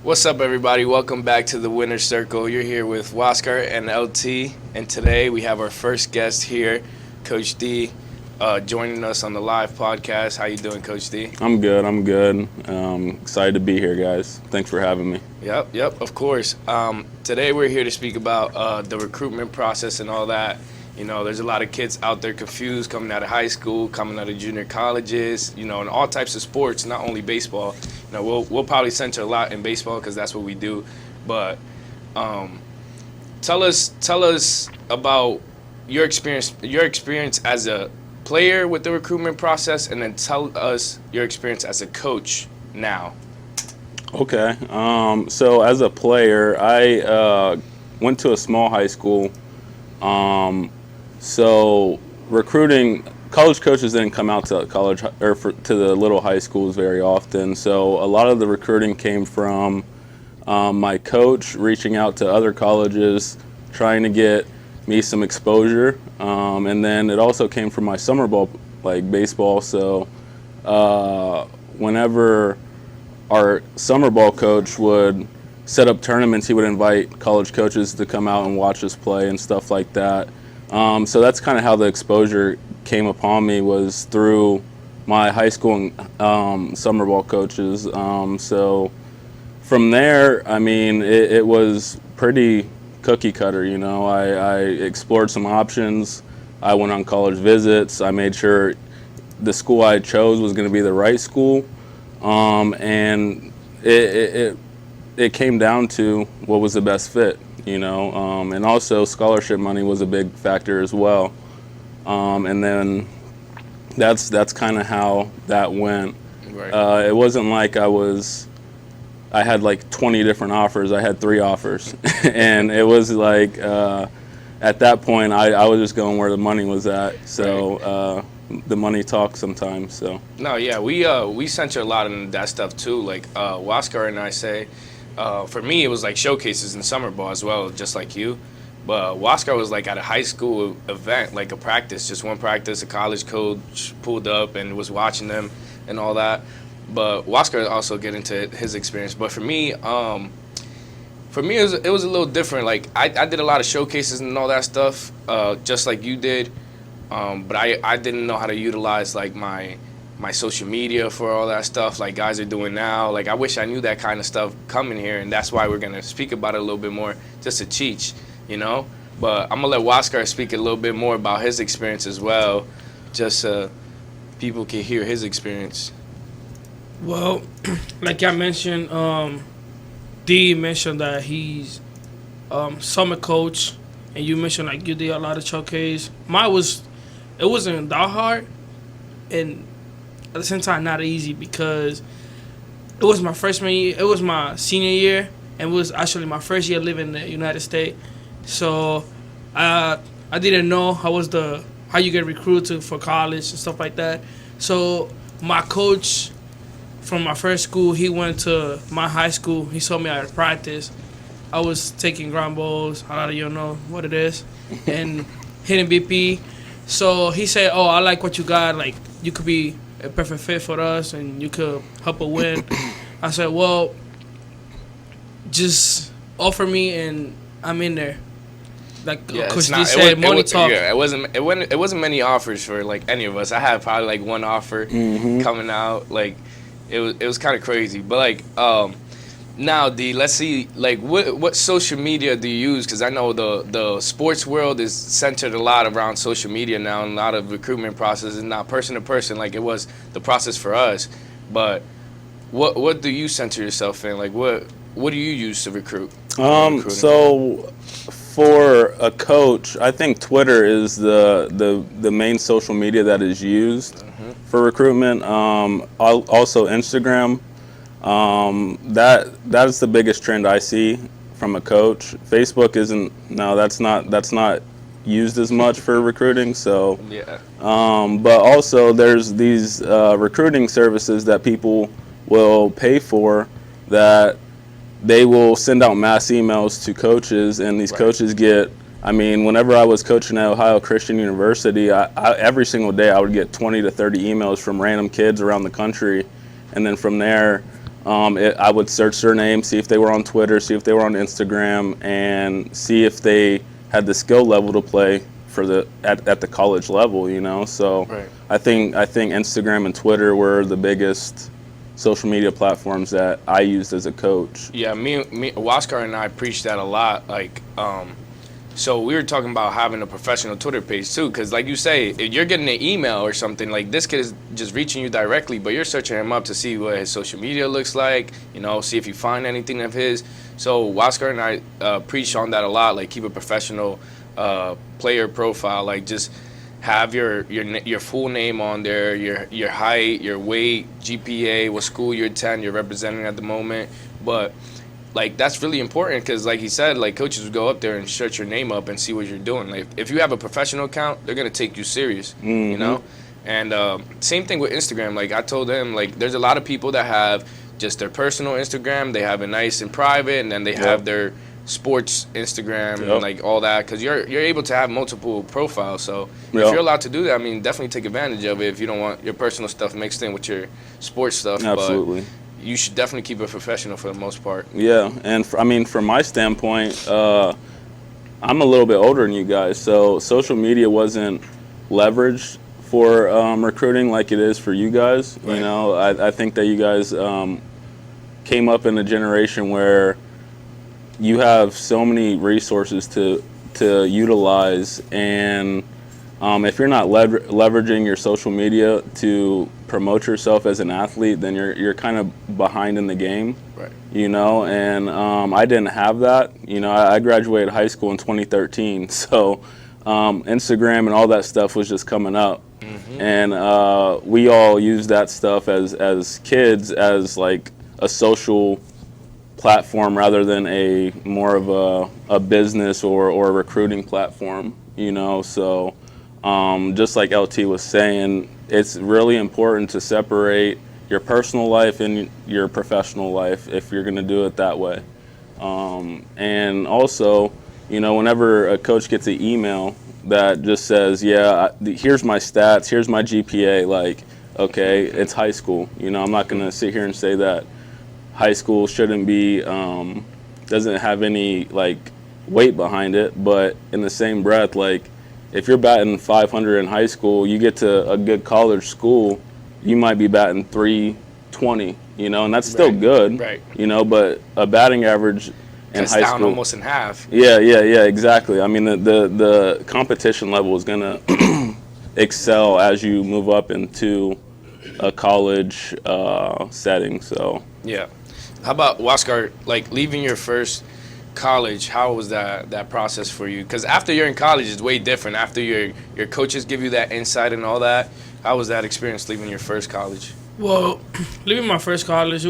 What's up, everybody? Welcome back to the Winner's Circle. You're here with Waskar and LT, and today we have our first guest here, Coach D, joining us on the live podcast. How you doing, Coach D? I'm good. Excited to be here, guys. Thanks for having me. Yep, of course. Today we're here to speak about the recruitment process and all that. You know, there's a lot of kids out there confused coming out of high school, coming out of junior colleges, you know, and all types of sports, not only baseball. You know, we'll probably center a lot in baseball because that's what we do. But tell us about your experience as a player with the recruitment process, and then tell us your experience as a coach now. Okay. So as a player, I went to a small high school. So recruiting, college coaches didn't come out to college or to the little high schools very often. So a lot of the recruiting came from my coach reaching out to other colleges, trying to get me some exposure. And then it also came from my summer ball, like baseball. So whenever our summer ball coach would set up tournaments, he would invite college coaches to come out and watch us play and stuff like that. So that's kind of how the exposure came upon me, was through my high school summer ball coaches. So from there, I mean, it was pretty cookie cutter, you know. I explored some options. I went on college visits. I made sure the school I chose was going to be the right school. And it came down to what was the best fit, you know, and also scholarship money was a big factor as well. And then that's kind of how that went. Right. It wasn't like I had like 20 different offers. I had 3 offers. And it was like, at that point, I was just going where the money was at. So the money talks sometimes. So. No, yeah, we center a lot in that stuff too. Like Waskar and I say, for me, it was like showcases in summer ball as well, just like you. But Waskar was like at a high school event, like a practice, just one practice. A college coach pulled up and was watching them and all that. But Waskar also get into his experience. But for me, it was a little different. Like I did a lot of showcases and all that stuff, just like you did. But I didn't know how to utilize like my social media for all that stuff like guys are doing now. Like I wish I knew that kind of stuff coming here, and that's why we're going to speak about it a little bit more, just to teach, you know. But I'm going to let Waskar speak a little bit more about his experience as well, just so people can hear his experience. Well, like I mentioned, D mentioned that he's summer coach, and you mentioned like you did a lot of showcase. It wasn't that hard, and at the same time not easy, because it was my freshman year, it was my senior year, and it was actually my first year living in the United States. So I didn't know how you get recruited for college and stuff like that. So my coach from my first school, he went to my high school. He saw me at practice. I was taking ground balls, a lot of you know what it is, and hitting BP. So he said, "Oh, I like what you got. Like you could be a perfect fit for us, and you could help a win." I said, "Well, just offer me, and I'm in there." Like Coach D said, money talk. Yeah, it wasn't many offers for like any of us. I had probably like one offer coming out. Like it was kind of crazy. But like now, D, let's see, like what social media do you use? Because I know the sports world is centered a lot around social media now, and a lot of recruitment process is not person to person like it was the process for us. But what do you center yourself in? Like what do you use to recruit? So for a coach, I think Twitter is the main social media that is used for recruitment. Also Instagram. That is the biggest trend I see from a coach. Facebook isn't. No, that's not used as much for recruiting. So yeah. But also there's these recruiting services that people will pay for, that they will send out mass emails to coaches, and these coaches get. I mean, whenever I was coaching at Ohio Christian University, I every single day I would get 20 to 30 emails from random kids around the country, and then from there, I would search their name, see if they were on Twitter, see if they were on Instagram, and see if they had the skill level to play for at the college level. So Right. I think Instagram and Twitter were the biggest social media platforms that I used as a coach. Yeah, me, Waskar and I preached that a lot. Like, so we were talking about having a professional Twitter page too, because like you say, if you're getting an email or something, like this kid is just reaching you directly, but you're searching him up to see what his social media looks like, see if you find anything of his. So Waskar and I preach on that a lot, like keep a professional player profile, like just have your full name on there, your height, your weight, GPA, what school you're attending, you're representing at the moment. But like that's really important because, like he said, like coaches would go up there and search your name up and see what you're doing. Like if you have a professional account, they're gonna take you serious, And same thing with Instagram. Like I told him, like there's a lot of people that have just their personal Instagram, they have it nice and private, and then they have their sports Instagram and like all that, because you're able to have multiple profiles. So if you're allowed to do that, I mean, definitely take advantage of it if you don't want your personal stuff mixed in with your sports stuff. Absolutely. But you should definitely keep it professional for the most part. Yeah, and from my standpoint, I'm a little bit older than you guys, so social media wasn't leveraged for recruiting like it is for you guys. Right. I think that you guys came up in a generation where you have so many resources to utilize, and if you're not leveraging your social media to promote yourself as an athlete, then you're kind of behind in the game. Right. And I didn't have that. I graduated high school in 2013, so Instagram and all that stuff was just coming up. And we all used that stuff as kids as like a social platform rather than a more of a business or a recruiting platform, so just like LT was saying, it's really important to separate your personal life and your professional life if you're going to do it that way. And also, whenever a coach gets an email that just says, here's my stats, here's my GPA, like, okay, it's high school. I'm not going to sit here and say that high school shouldn't be, doesn't have any, like, weight behind it, but in the same breath, like, if you're batting 500 in high school, you get to a good college school, you might be batting 320, and that's still good, Right. But a batting average in It's high down school, almost in half. yeah, exactly. I mean, the competition level is gonna excel as you move up into a college setting. So Yeah. How about Waskar, like leaving your first college, how was that process for you? Because after you're in college, it's way different. After your coaches give you that insight and all that, how was that experience leaving your first college? Well, leaving my first college,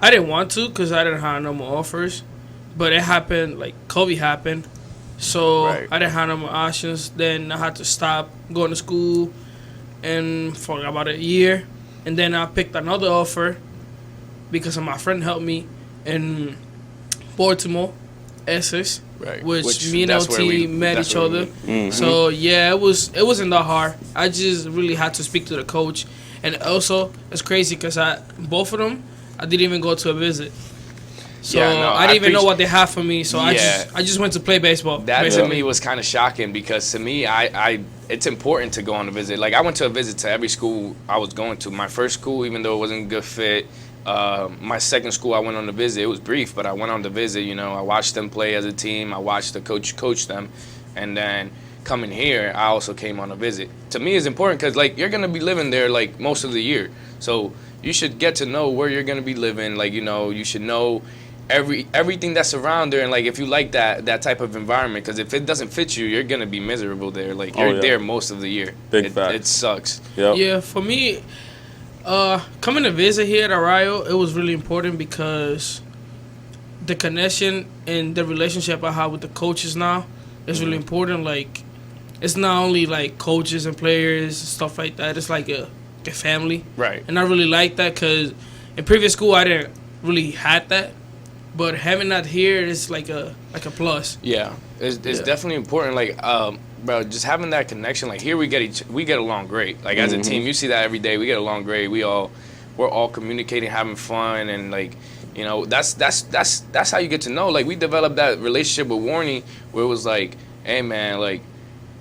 I didn't want to because I didn't have no more offers. But it happened, like COVID happened. So Right. I didn't have no more options. Then I had to stop going to school and for about a year. And then I picked another offer because my friend helped me in Baltimore, Essex, Right. which me and that's where LT met that's each where other. we- So yeah, it wasn't that hard. I just really had to speak to the coach, and also it's crazy because both of them I didn't even go to a visit. So Yeah, no, I didn't even know appreciate- what they had for me. So Yeah. I just went to play baseball. That to basically. me was kind of shocking because to me, I it's important to go on a visit. Like I went to a visit to every school I was going to. My first school, even though it wasn't a good fit, my second school I went on the visit. It was brief, but I went on the visit. I watched them play as a team. I watched the coach them, and then coming here, I also came on a visit. To me, it's important because like you're gonna be living there like most of the year, so you should get to know where you're gonna be living. Like you should know everything that's around there, and like if you like that type of environment, because if it doesn't fit you, you're gonna be miserable there. Like you're there most of the year. Big fact. It sucks. Yep. Yeah, for me, coming to visit here at Arroyo, it was really important because the connection and the relationship I have with the coaches now is really important. Like, it's not only like coaches and players and stuff like that. It's like a family, Right. and I really like that because in previous school I didn't really had that, but having that here is like a plus. Yeah, it's definitely important. Like, bro, just having that connection. Like here, we get along great. Like as a team, you see that every day. We get along great. We all we're all communicating, having fun, and like, you know, that's how you get to know. Like, we developed that relationship with Warney where it was like, hey man, like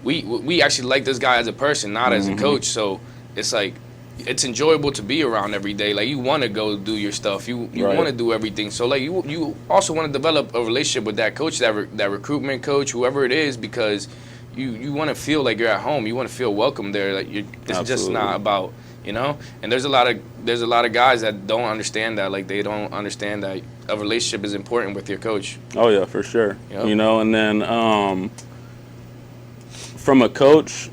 we actually like this guy as a person, not as a coach. So it's like, it's enjoyable to be around every day. Like, you want to go do your stuff. You Right. want to do everything. So like, you also want to develop a relationship with that coach, that recruitment coach, whoever it is, because you want to feel like you're at home. You want to feel welcome there. Like, it's just Absolutely. not about, you know. And there's a lot of guys that don't understand that. Like, they don't understand that a relationship is important with your coach. Oh yeah, for sure. Yep. You know, and then from a coach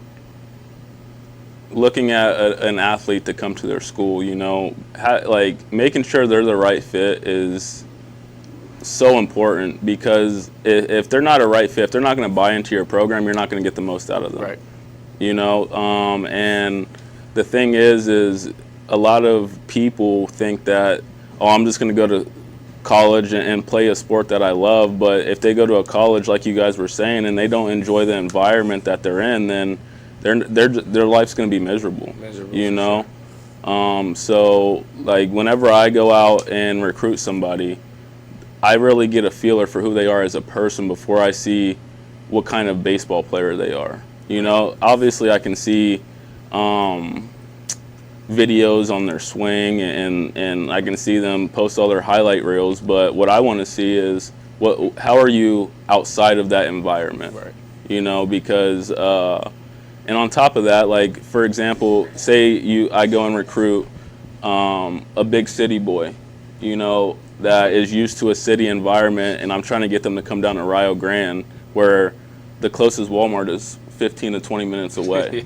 looking at an athlete to come to their school, you know, like making sure they're the right fit is so important, because if they're not a right fit, if they're not going to buy into your program, you're not going to get the most out of them. Right. You know, and the thing is a lot of people think that, oh, I'm just going to go to college and play a sport that I love. But if they go to a college like you guys were saying and they don't enjoy the environment that they're in, then their life's going to be miserable. You know, so like whenever I go out and recruit somebody, I really get a feeler for who they are as a person before I see what kind of baseball player they are. You know, obviously I can see videos on their swing, and I can see them post all their highlight reels, but what I want to see is how are you outside of that environment? Right. You know, because and on top of that, like for example, say I go and recruit a big city boy, you know, that is used to a city environment, and I'm trying to get them to come down to Rio Grande, where the closest Walmart is 15 to 20 minutes away.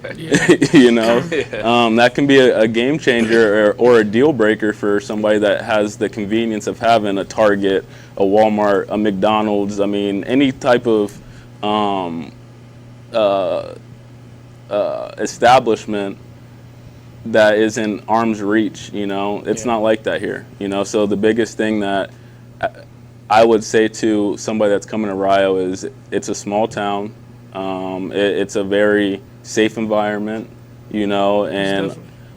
You know, that can be a game changer or a deal breaker for somebody that has the convenience of having a Target, a Walmart, a McDonald's. I mean, any type of establishment that is in arm's reach. You know, it's not like that here. You know, so the biggest thing that I would say to somebody that's coming to Rio is it's a small town. It's a very safe environment, you know, and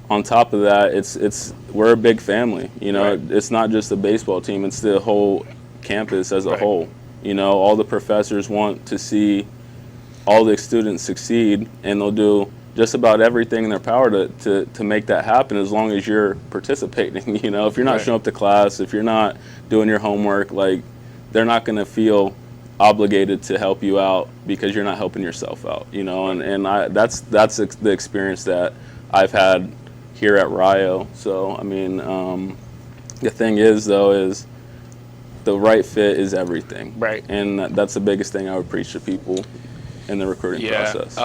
on top of that, we're a big family. You know, Right. It's not just the baseball team; it's the whole campus as a Right. whole. You know, all the professors want to see all the students succeed, and they'll do just about everything in their power to make that happen, as long as you're participating. You know, if you're not Right. showing up to class, if you're not doing your homework, like, they're not going to feel obligated to help you out because you're not helping yourself out. You know, and that's the experience that I've had here at Rio. So I mean, the thing is though is the right fit is everything. Right. And that's the biggest thing I would preach to people in the recruiting process.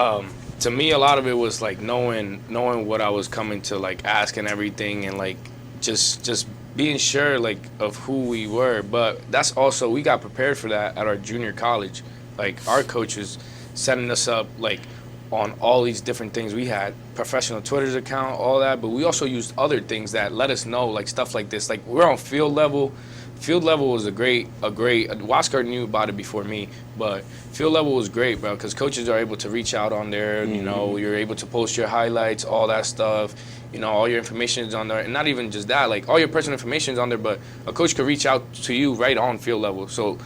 To me, a lot of it was like knowing what I was coming to, like asking everything, and like just being sure like of who we were. But that's also, we got prepared for that at our junior college. Like, our coaches setting us up like on all these different things. We had professional Twitter's account, all that, but we also used other things that let us know like stuff like this. Like, we're on field level. Field level was a great. Waskar knew about it before me, but field level was great, bro, because coaches are able to reach out on there. You know, you're able to post your highlights, all that stuff. You know, all your information is on there, and not even just that. Like, all your personal information is on there, but a coach could reach out to you right on field level. So,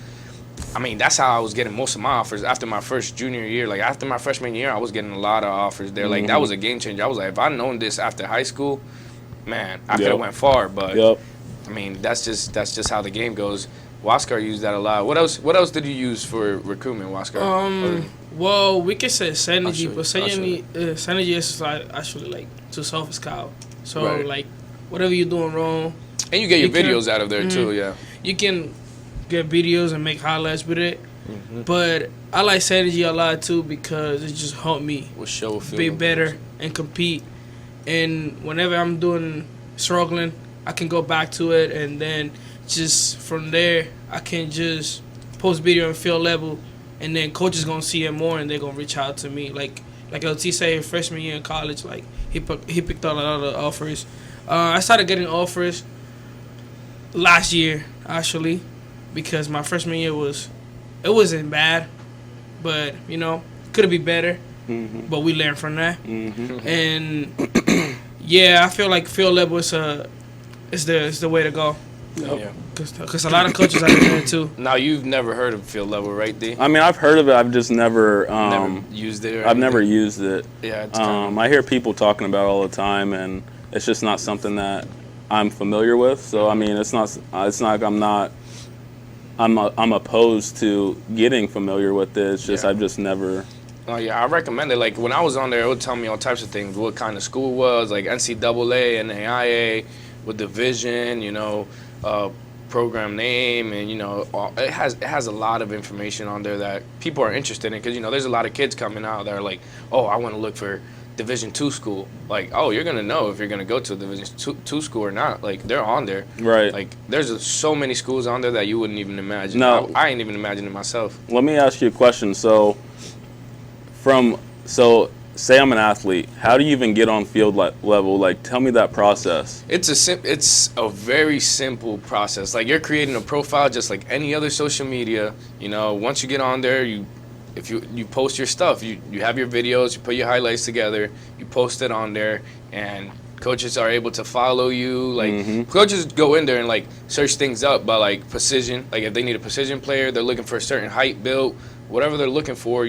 I mean, that's how I was getting most of my offers after my first junior year. Like, after my freshman year, I was getting a lot of offers there. Like, that was a game changer. I was like, if I'd known this after high school, man, I could have went far. But Yep. I mean, that's just how the game goes. Waskar used that a lot. What else did you use for recruitment, Waskar? Well, we can say Synergy, I'll but show you. Synergy is like actually like to self-scout. So Right. like whatever you're doing wrong, And you get your you can- videos out of there too, yeah. you can get videos and make highlights with it. Mm-hmm. But I like Synergy a lot too because it just helped me We'll show a few be of better those. and compete. And whenever I'm doing struggling, I can go back to it, and then just from there, I can just post video and field level, and then coaches gonna see it more, and they're gonna reach out to me. Like LT say, freshman year in college, like he picked up a lot of offers. I started getting offers last year actually, because my freshman year wasn't bad, but you know could be better. But we learned from that. And yeah, I feel like field level is it's the way to go. Yeah. Because a lot of coaches are doing it too. Now you've never heard of field level, right, D? I mean, I've heard of it. I've just never. Never used it. Or I've never anything? used it. Yeah. It's kinda, I hear people talking about it all the time, and it's just not something that I'm familiar with. So I mean, it's not. It's not. I'm opposed to getting familiar with it. It's just Yeah. I've just never. Oh yeah, I recommend it. Like when I was on there, it would tell me all types of things. What kind of school it was, like NCAA, NAIA, what division, program name, and it has a lot of information on there that people are interested in. Because there's a lot of kids coming out that are like, oh, I want to look for Division II school. Like, oh, you're gonna know if you're gonna go to a Division II school or not. Like they're on there. Right. Like there's so many schools on there that you wouldn't even imagine. No. I ain't even imagine it myself. Let me ask you a question. So say I'm an athlete. How do you even get on field level? Like, tell me that process. It's a very simple process. Like you're creating a profile just like any other social media. Once you get on there, if you post your stuff, you have your videos, you put your highlights together, you post it on there, and coaches are able to follow you. Like coaches go in there and like search things up by like precision. Like if they need a precision player, they're looking for a certain height, build, whatever they're looking for,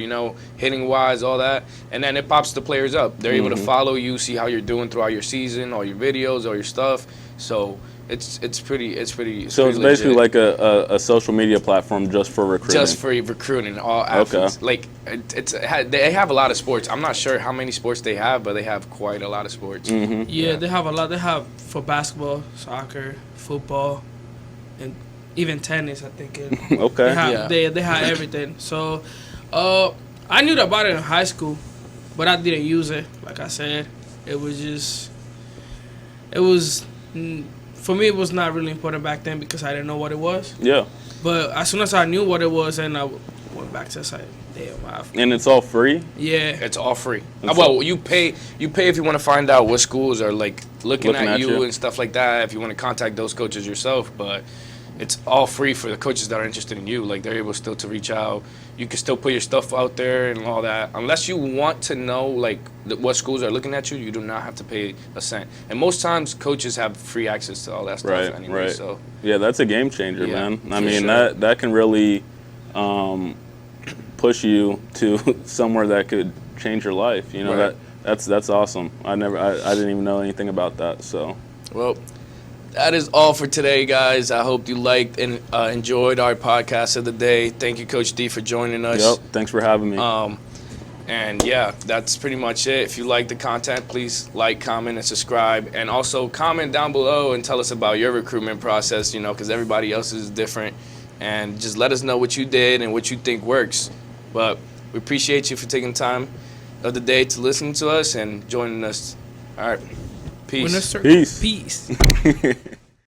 hitting wise, all that, and then it pops the players up. They're able to follow you, see how you're doing throughout your season, all your videos, all your stuff. So it's pretty. So it's basically like a social media platform just for recruiting. Just for recruiting all athletes. Like they have a lot of sports. I'm not sure how many sports they have, but they have quite a lot of sports. Yeah, they have a lot. They have for basketball, soccer, football, and even tennis. I think. Okay. They have everything. So, I knew about it in high school, but I didn't use it. Like I said, it was for me. It was not really important back then because I didn't know what it was. Yeah. But as soon as I knew what it was, and I went back to the site. Damn, And it's all free? yeah. It's all free. Well, you pay if you want to find out what schools are like looking at you and stuff like that. If you want to contact those coaches yourself, but it's all free for the coaches that are interested in you. Like they're able still to reach out. You can still put your stuff out there and all that. Unless you want to know like what schools are looking at you, you do not have to pay a cent. And most times coaches have free access to all that stuff anyway. Right. So yeah, that's a game changer, Yeah, man. I for mean sure. that can really push you to somewhere that could change your life. Right. That's awesome. I didn't even know anything about that. So well, that is all for today, guys. I hope you liked and enjoyed our podcast of the day. Thank you, Coach D, for joining us. yep. Thanks for having me. And yeah, that's pretty much it. If you like the content, please like, comment, and subscribe. And also comment down below and tell us about your recruitment process, because everybody else is different. And just let us know what you did and what you think works. But we appreciate you for taking time of the day to listen to us and joining us. All right. Peace. Winner circle. Peace. Peace.